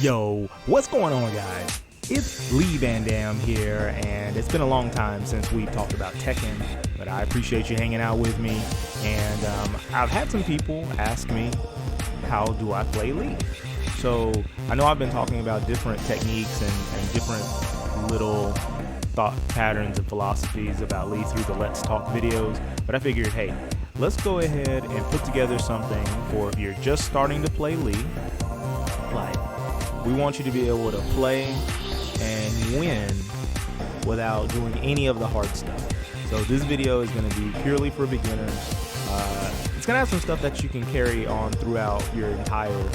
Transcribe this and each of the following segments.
Yo, what's going on, guys? It's Lee Van Dam here, and it's been a long time since we've talked about Tekken, but I appreciate you hanging out with me. And I've had some people ask me, how do I play Lee? So I know I've been talking about different techniques and different little thought patterns and philosophies about Lee through the Let's Talk videos, but I figured, hey, let's go ahead and put together something for if you're just starting to play Lee. Like, we want you to be able to play and win without doing any of the hard stuff. So this video is going to be purely for beginners. It's going to have some stuff that you can carry on throughout your entire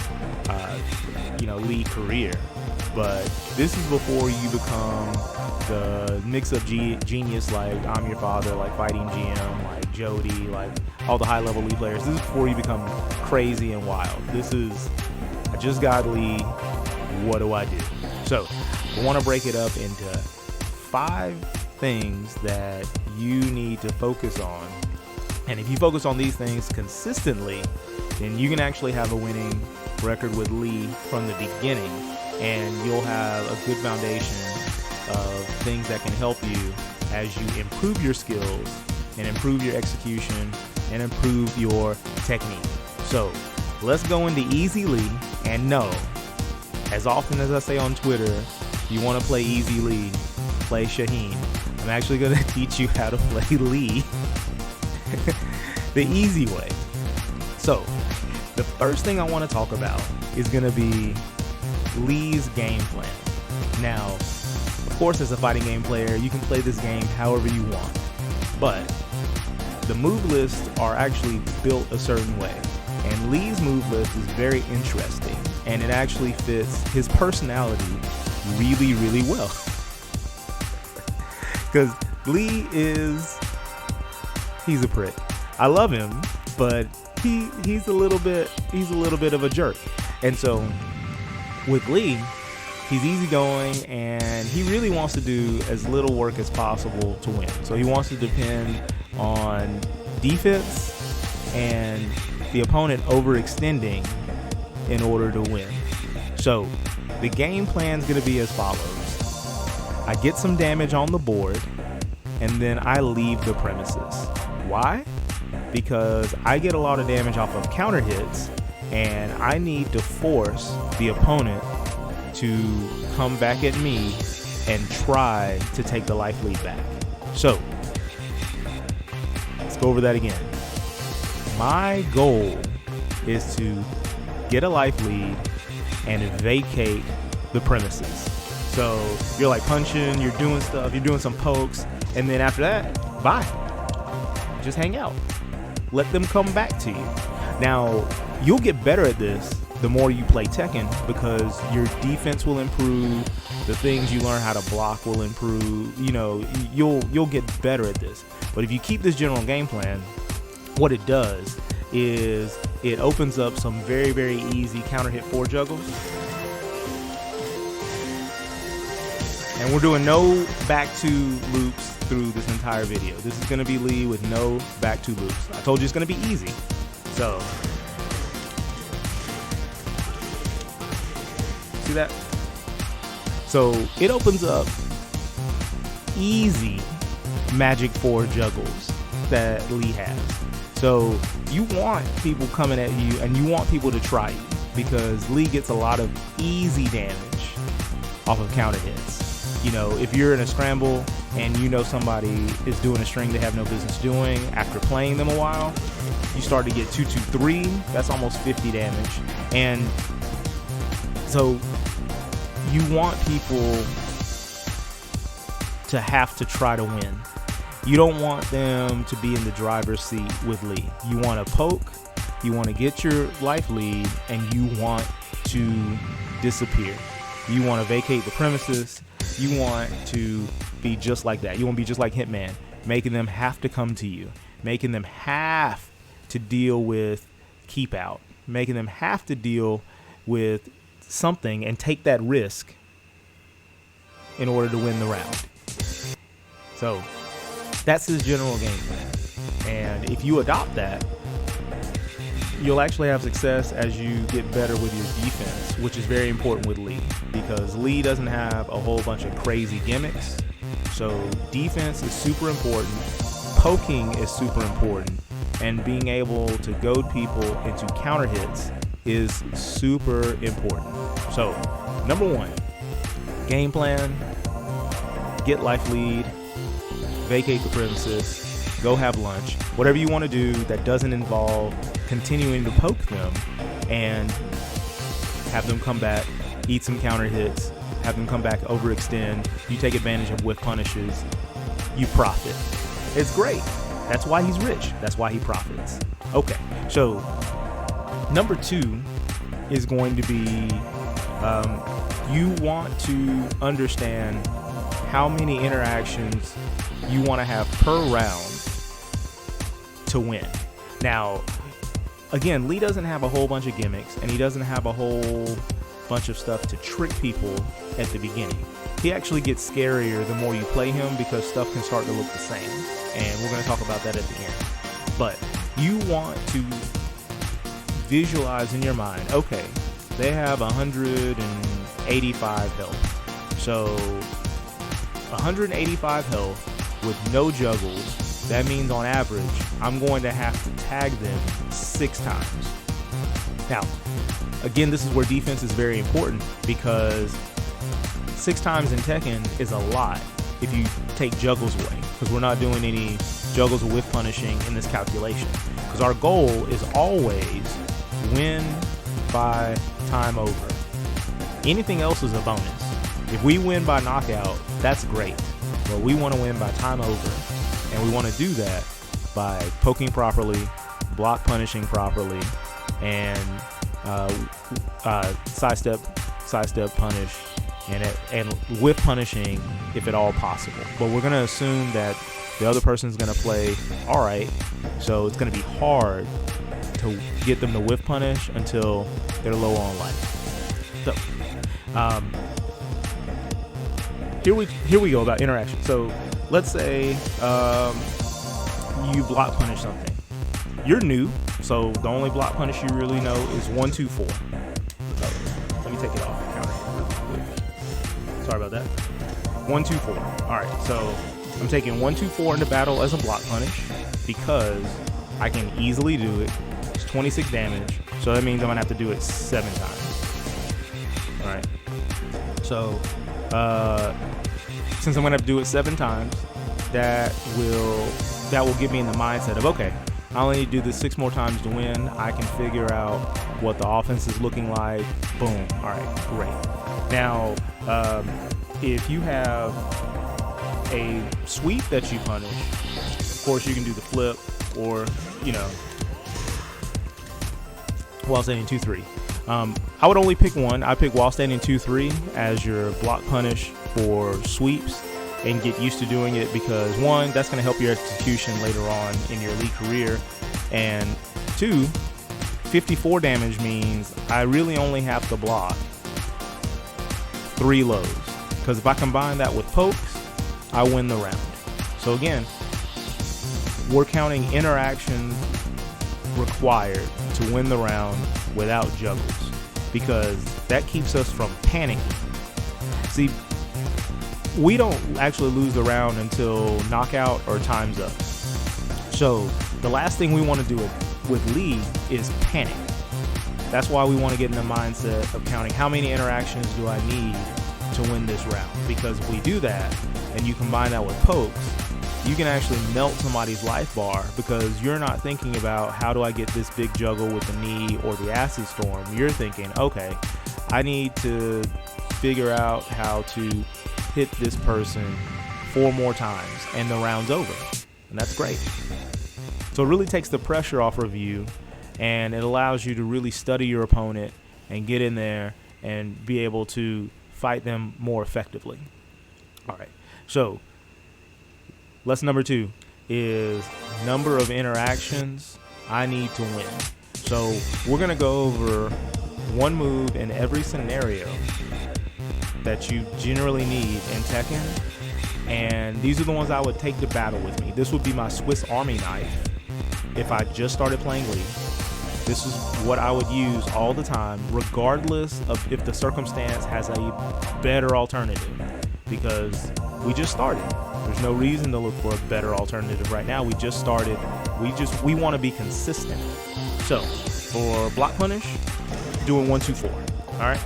Lee career. But this is before you become the mix-up genius like I'm Your Father, like Fighting GM, like Jody, like all the high-level Lee players. This is before you become crazy and wild. This is, I just got Lee, what do I do? So I want to break it up into 5 things that you need to focus on. And if you focus on these things consistently, then you can actually have a winning record with Lee from the beginning, and you'll have a good foundation of things that can help you as you improve your skills and improve your execution and improve your technique. So let's go into Easy Lee. And no, as often as I say on Twitter, if you want to play Easy Lee, play Shaheen. I'm actually going to teach you how to play Lee the easy way. So the first thing I want to talk about is going to be Lee's game plan. Now, of course, as a fighting game player, you can play this game however you want, but the move lists are actually built a certain way, and Lee's move list is very interesting, and it actually fits his personality really, really well. Because Lee he's a prick. I love him, but he's a little bit of a jerk. And so with Lee, he's easygoing, and he really wants to do as little work as possible to win. So he wants to depend on defense and the opponent overextending in order to win. So the game plan is going to be as follows. I get some damage on the board, and then I leave the premises. Why? Because I get a lot of damage off of counter hits, and I need to force the opponent to come back at me and try to take the life lead back. So let's go over that again. My goal is to get a life lead and vacate the premises. So you're like punching, you're doing stuff, you're doing some pokes, and then after that, bye. Just hang out. Let them come back to you. Now, you'll get better at this the more you play Tekken, because your defense will improve, the things you learn how to block will improve, you'll get better at this. But if you keep this general game plan, what it does is it opens up some very, very easy counter hit 4 juggles. And we're doing no back 2 loops through this entire video. This is going to be Lee with no back 2 loops. I told you it's going to be easy. So, see that? So it opens up easy magic 4 juggles that Lee has. So you want people coming at you, and you want people to try you, because Lee gets a lot of easy damage off of counter hits. If you're in a scramble and somebody is doing a string they have no business doing, after playing them a while, you start to get 2-2-3. That's almost 50 damage. And so you want people to have to try to win. You don't want them to be in the driver's seat with Lee. You want to poke, you want to get your life lead, and you want to disappear. You want to vacate the premises. You want to be just like that. You want to be just like Hitman, making them have to come to you, making them have to deal with keep out, making them have to deal with something and take that risk in order to win the round. So that's his general game plan. And if you adopt that, you'll actually have success as you get better with your defense, which is very important with Lee, because Lee doesn't have a whole bunch of crazy gimmicks. So defense is super important, poking is super important, and being able to goad people into counter hits is super important. So number one, game plan, get life lead, vacate the premises, go have lunch, whatever you want to do that doesn't involve continuing to poke them, and have them come back, eat some counter hits, have them come back, overextend, you take advantage of whiff punishes, you profit. It's great. That's why he's rich. That's why he profits. Okay, so number two is going to be you want to understand how many interactions you want to have per round to win. Now, again, Lee doesn't have a whole bunch of gimmicks, and he doesn't have a whole bunch of stuff to trick people at the beginning. He actually gets scarier the more you play him, because stuff can start to look the same, and we're going to talk about that at the end. But you want to visualize in your mind, okay, they have 185 health. So 185 health with no juggles, that means on average, I'm going to have to tag them 6 times. Now, again, this is where defense is very important, because 6 times in Tekken is a lot if you take juggles away, because we're not doing any juggles or whiff punishing in this calculation, because our goal is always win by time over. Anything else is a bonus. If we win by knockout, that's great, but we want to win by time over, and we want to do that by poking properly, block punishing properly, and sidestep punish, and whiff punishing if at all possible. But we're going to assume that the other person's going to play all right, so it's going to be hard to get them to whiff punish until they're low on life. So here we go about interaction. So let's say you block punish something. You're new, so the only block punish you really know is 1, 2, 4. Let me take it off the counter. Sorry about that. 1, 2, 4. All right, so I'm taking 1, 2, 4 into battle as a block punish because I can easily do it. It's 26 damage, so that means I'm gonna have to do it 7 times. All right. So since I'm gonna have to do it 7 times, that will get me in the mindset of, okay, I only need to do this 6 more times to win. I can figure out what the offense is looking like. Boom. All right, great. Now, if you have a sweep that you punish, of course you can do the flip, or, while standing 2-3. I would only pick one. I pick while standing 2-3 as your block punish for sweeps, and get used to doing it, because 1, that's going to help your execution later on in your Lee career, and 2, 54 damage means I really only have to block 3 lows, because if I combine that with pokes, I win the round. So again, we're counting interactions required to win the round without juggles, because that keeps us from panicking. See, we don't actually lose the round until knockout or time's up. So the last thing we want to do with Lee is panic. That's why we want to get in the mindset of counting how many interactions do I need to win this round, because if we do that and you combine that with pokes, you can actually melt somebody's life bar, because you're not thinking about how do I get this big juggle with the knee or the acid storm. You're thinking, okay, I need to figure out how to hit this person 4 more times and the round's over, and that's great. So it really takes the pressure off of you, and it allows you to really study your opponent and get in there and be able to fight them more effectively. All right, so lesson number 2 is number of interactions I need to win. So we're gonna go over one move in every scenario that you generally need in Tekken, and these are the ones I would take to battle with me. This would be my Swiss Army knife if I just started playing Lee. This is what I would use all the time, regardless of if the circumstance has a better alternative, because we just started. There's no reason to look for a better alternative right now. We just started. We want to be consistent. So for block punish, doing 1, 2, 4. All right.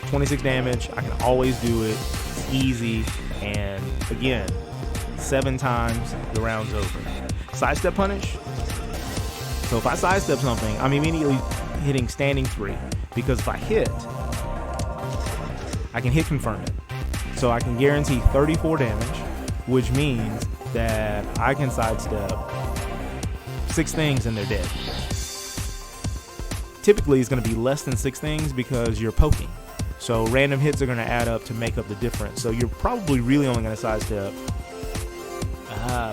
26 damage. I can always do it. It's easy. And again, 7 times the round's over. Sidestep punish. So if I sidestep something, I'm immediately hitting standing 3, because if I hit, I can hit confirm it. So I can guarantee 34 damage, which means that I can sidestep 6 things and they're dead. Typically it's going to be less than 6 things because you're poking. So random hits are going to add up to make up the difference. So you're probably really only going to sidestep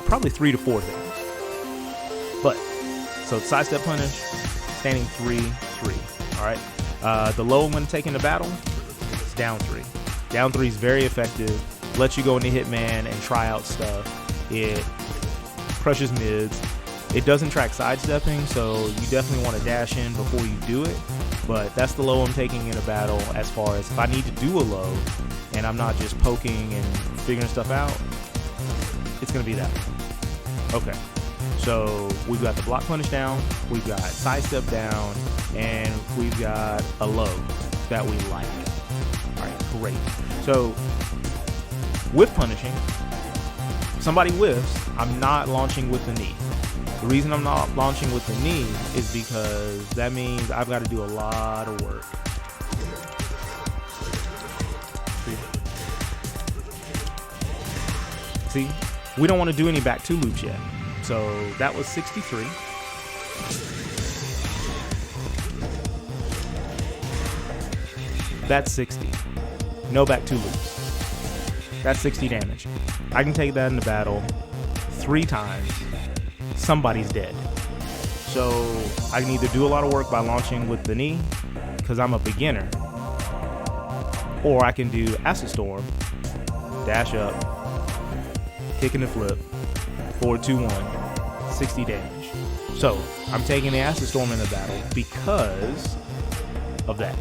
probably 3 to 4 things. But so sidestep punish, standing 3, 3. All right. The low I'm going to take into battle is down 3. Down 3 is very effective. Lets you go into Hitman and try out stuff. It crushes mids. It doesn't track sidestepping, so you definitely want to dash in before you do it. But that's the low I'm taking in a battle, as far as if I need to do a low and I'm not just poking and figuring stuff out, it's going to be that. Okay. So we've got the block punish down, we've got sidestep down, and we've got a low that we like. All right, great. So whiff punishing, if somebody whiffs, I'm not launching with the knee. The reason I'm not launching with the knee is because that means I've got to do a lot of work. See, we don't want to do any back 2 loops yet. So that was 63. That's 60. No back 2 loops. That's 60 damage. I can take that into battle 3 times. Somebody's dead. So I can either do a lot of work by launching with the knee, because I'm a beginner, or I can do Acid Storm, dash up, kick in the flip, 4, 2, 1, 60 damage. So I'm taking the Acid Storm in the battle because of that.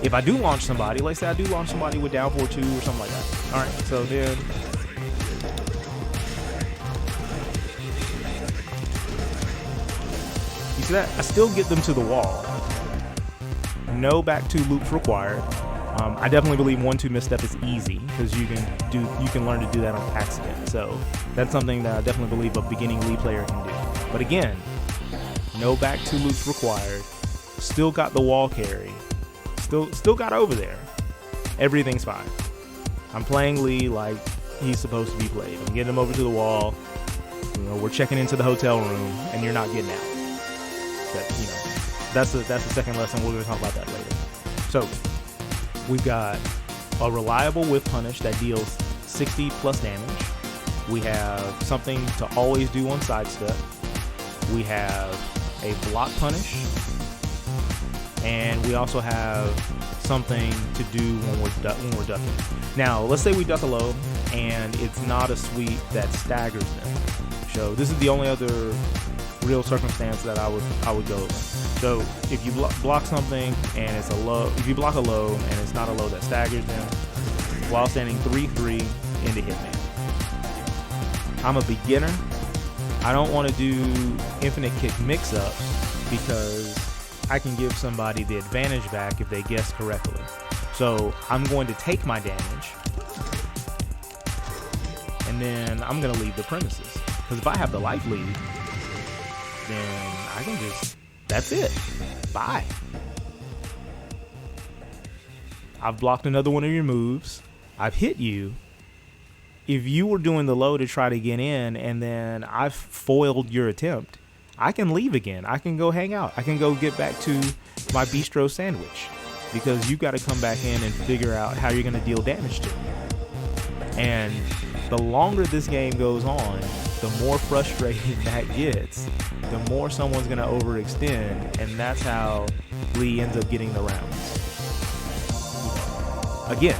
If I do launch somebody, let's say I do launch somebody with down 4, 2 or something like that. All right, so then you see that? I still get them to the wall. No back 2 loops required. I definitely believe 1, 2 misstep is easy, because you can learn to do that on accident. So that's something that I definitely believe a beginning Lee player can do. But again, no back 2 loops required. Still got the wall carry. Still got over there. Everything's fine. I'm playing Lee like he's supposed to be played. I'm getting him over to the wall. You know, we're checking into the hotel room, and you're not getting out. But, you know, that's the second lesson. We're going to talk about that later. So we've got a reliable whiff punish that deals 60 plus damage. We have something to always do on sidestep. We have a block punish. And we also have something to do when we're ducking. Now, let's say we duck a low, and it's not a sweep that staggers them. So this is the only other real circumstance that I would go with. So if you block something and it's a low, if you block a low and it's not a low that staggers them, while standing 3-3 into Hitman. I'm a beginner. I don't want to do infinite kick mix-ups because I can give somebody the advantage back if they guess correctly. So I'm going to take my damage, and then I'm going to leave the premises. Because if I have the life lead, then I can just, that's it. Bye. I've blocked another one of your moves. I've hit you. If you were doing the low to try to get in, and then I've foiled your attempt, I can leave again. I can go hang out. I can go get back to my bistro sandwich, because you've got to come back in and figure out how you're going to deal damage to me. And the longer this game goes on, the more frustrating that gets, the more someone's going to overextend, and that's how Lee ends up getting the rounds. Again,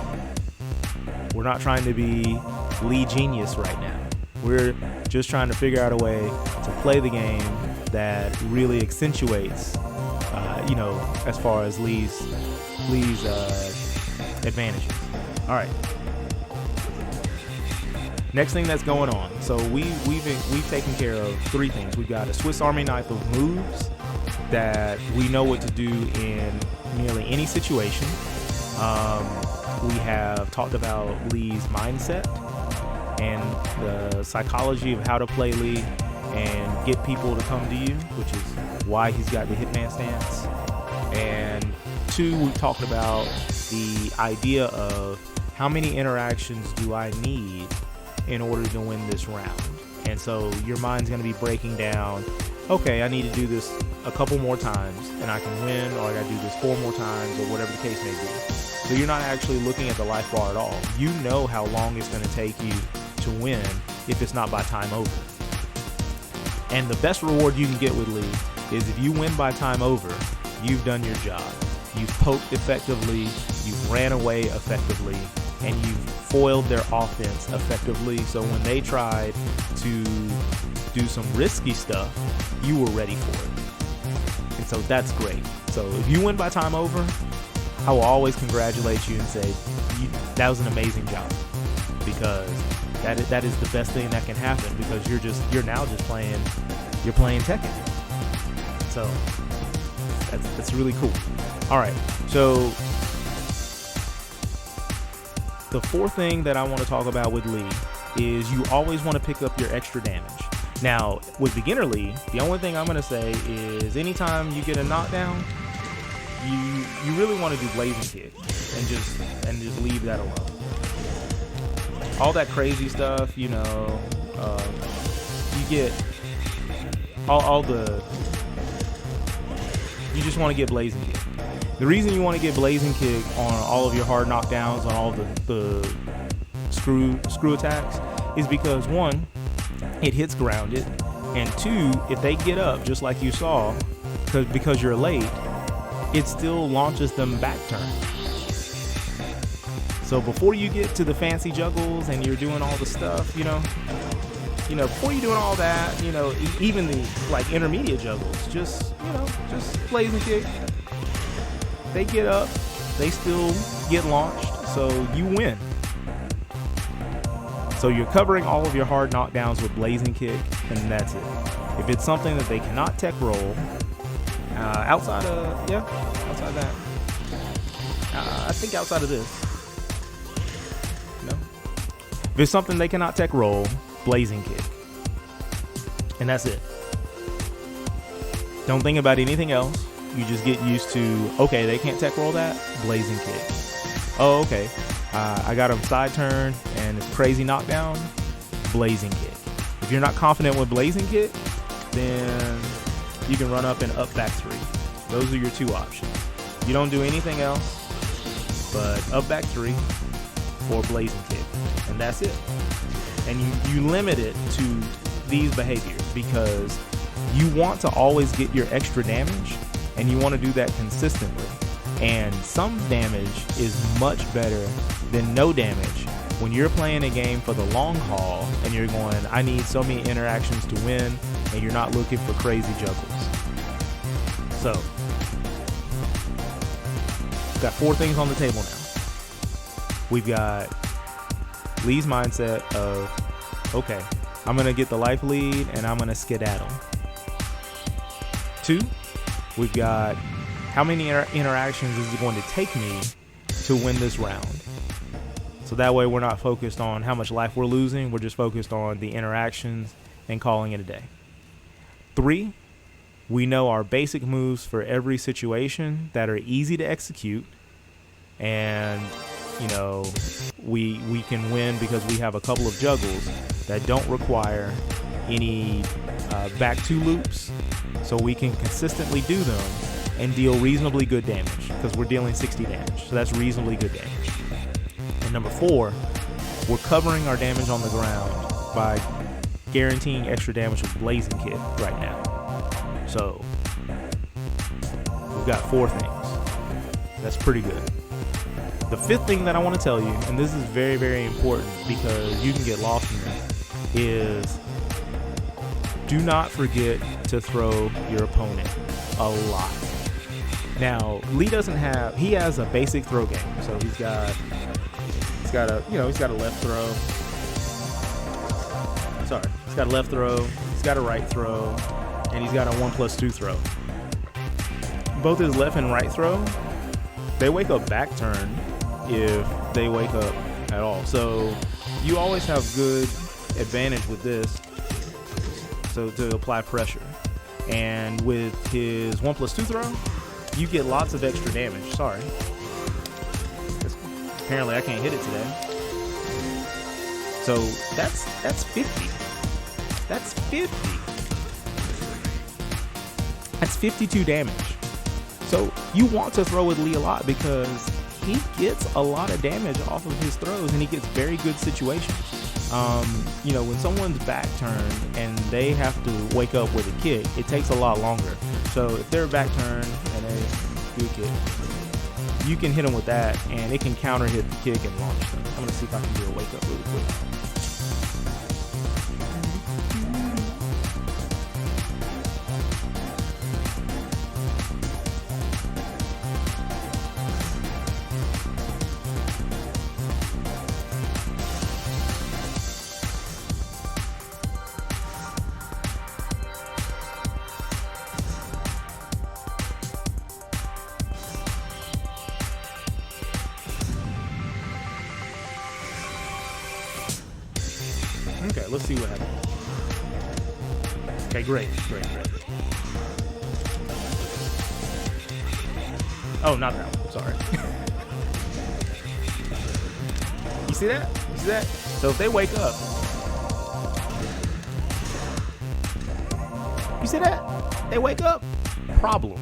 we're not trying to be Lee genius right now. We're just trying to figure out a way to play the game that really accentuates, as far as Lee's advantages. All right. Next thing that's going on. So we've taken care of three things. We've got a Swiss Army knife of moves that we know what to do in nearly any situation. We have talked about Lee's mindset and the psychology of how to play Lee and get people to come to you, which is why he's got the Hitman stance. And two, we talked about the idea of how many interactions do I need in order to win this round. And so your mind's going to be breaking down, okay, I need to do this a couple more times and I can win, or I got to do this 4 more times, or whatever the case may be. So you're not actually looking at the life bar at all. You know how long it's going to take you to win if it's not by time over. And the best reward you can get with Lee is if you win by time over, you've done your job. You've poked effectively, you've ran away effectively, and you've foiled their offense effectively. So when they tried to do some risky stuff, you were ready for it. And so that's great. So if you win by time over, I will always congratulate you and say, that was an amazing job, because that is the best thing that can happen, because you're now just playing Tekken. So that's really cool. All right, so the fourth thing that I want to talk about with Lee is you always want to pick up your extra damage. Now, with beginner Lee, the only thing I'm going to say is anytime you get a knockdown, you really want to do blazing kick and just leave that alone. All that crazy stuff, you get you just want to get blazing kick. The reason you want to get blazing kick on all of your hard knockdowns, on all the screw attacks, is because one, it hits grounded, and two, if they get up just like you saw, because you're late, it still launches them back turn. So before you get to the fancy juggles and you're doing all the stuff, before you're doing all that, even the intermediate juggles, just blazing kick. They get up, they still get launched, so you win. So you're covering all of your hard knockdowns with blazing kick, and that's it. If it's something that they cannot tech roll, outside that, I think outside of this, if it's something they cannot tech roll, blazing kick, and that's it. Don't think about anything else. You just get used to, okay, they can't tech roll that, blazing kick. Oh, okay, I got them side turn and it's crazy knockdown, blazing kick. If you're not confident with blazing kick, then you can run up and up back 3. Those are your 2 options. You don't do anything else but up back 3 or blazing kick, and that's it. And you limit it to these behaviors because you want to always get your extra damage, and you want to do that consistently. And some damage is much better than no damage when you're playing a game for the long haul and you're going, I need so many interactions to win, and you're not looking for crazy juggles. So, we've got 4 things on the table now. We've got Lee's mindset of, okay, I'm going to get the life lead and I'm going to skedaddle. 2, we've got how many interactions is it going to take me to win this round? So that way we're not focused on how much life we're losing. We're just focused on the interactions and calling it a day. 3, we know our basic moves for every situation that are easy to execute, and we can win because we have a couple of juggles that don't require any back 2 loops, so we can consistently do them and deal reasonably good damage because we're dealing 60 damage, so that's reasonably good damage. And number 4, we're covering our damage on the ground by guaranteeing extra damage with blazing kick right now. So we've got 4 things. That's pretty good. The 5th thing that I want to tell you, and this is very, very important because you can get lost in this, is do not forget to throw your opponent a lot. Now, Lee he has a basic throw game. So he's got a left throw. Sorry, he's got a left throw, he's got a right throw, and he's got a 1+2 throw. Both his left and right throw, they wake up back turn if they wake up at all. So you always have good advantage with this, so to apply pressure. And with his 1+2 throw, you get lots of extra damage. Sorry. Apparently I can't hit it today. So that's 50. That's 50. That's 52 damage. So you want to throw with Lee a lot because he gets a lot of damage off of his throws and he gets very good situations. When someone's back turned and they have to wake up with a kick, it takes a lot longer. So if they're back turned and they do a kick, you can hit them with that and it can counter hit the kick and launch them. I'm gonna see if I can do a wake up really quick. Okay, let's see what happens. Okay, great. Oh, not that one. Sorry. You see that? You see that? So if they wake up, you see that? They wake up. Problem.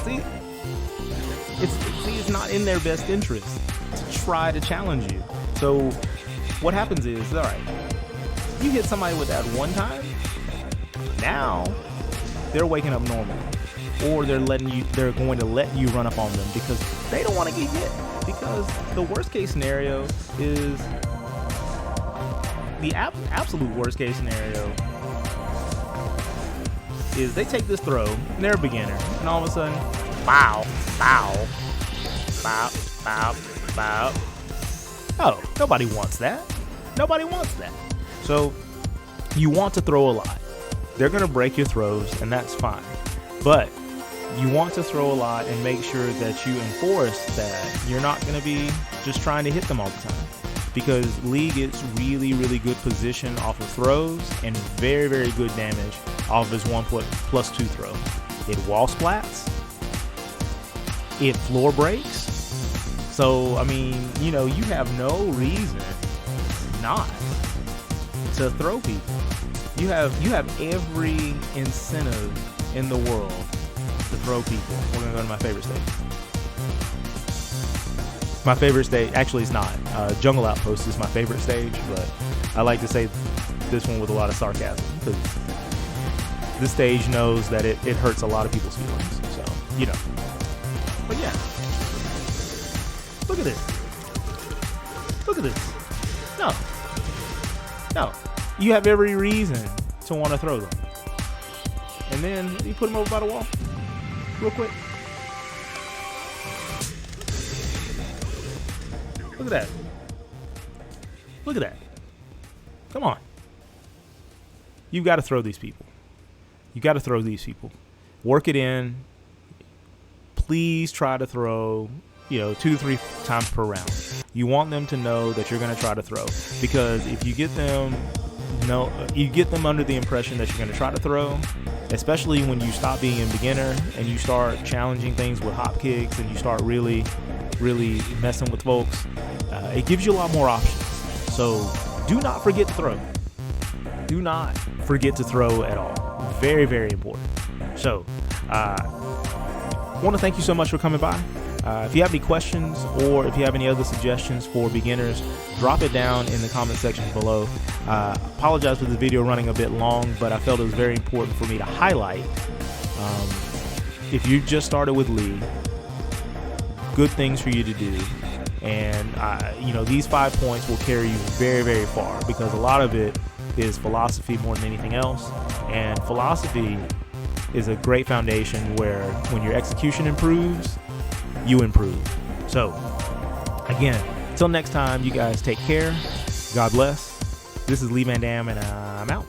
See? It's not in their best interest to try to challenge you. So what happens is, all right, you hit somebody with that one time, now they're waking up normal, or they're going to let you run up on them because they don't want to get hit. Because the worst case scenario is the absolute worst case scenario is they take this throw and they're a beginner, and all of a sudden, bow. Oh, nobody wants that. Nobody wants that. So you want to throw a lot. They're going to break your throws, and that's fine. But you want to throw a lot and make sure that you enforce that you're not going to be just trying to hit them all the time. Because Lee gets really, really good position off of throws and very, very good damage off of his 1+2 throw. It wall splats. It floor breaks. So, I mean, you have no reason not to throw people. You have every incentive in the world to throw people. We're going to go to my favorite stage. My favorite stage, actually it's not. Jungle Outpost is my favorite stage, but I like to say this one with a lot of sarcasm because this stage knows that it hurts a lot of people's feelings. So, But yeah. Look at this. Look at this. No. You have every reason to want to throw them. And then you put them over by the wall. Real quick. Look at that. Look at that. Come on. You've got to throw these people. You got to throw these people. Work it in. Please try to throw 2 to 3 times per round. You want them to know that you're going to try to throw, because if you get them under the impression that you're going to try to throw, especially when you stop being a beginner and you start challenging things with hop kicks and you start really messing with folks, it gives you a lot more options. So do not forget to throw. Do not forget to throw at all. Very, very important. So I want to thank you so much for coming by. If you have any questions or if you have any other suggestions for beginners, drop it down in the comment section below. Apologize for the video running a bit long, but I felt it was very important for me to highlight. If you just started with Lee, good things for you to do. And these 5 points will carry you very, very far, because a lot of it is philosophy more than anything else. And philosophy is a great foundation where when your execution improves, you improve. So again, until next time, you guys take care. God bless. This is Lee Van Dam, and I'm out.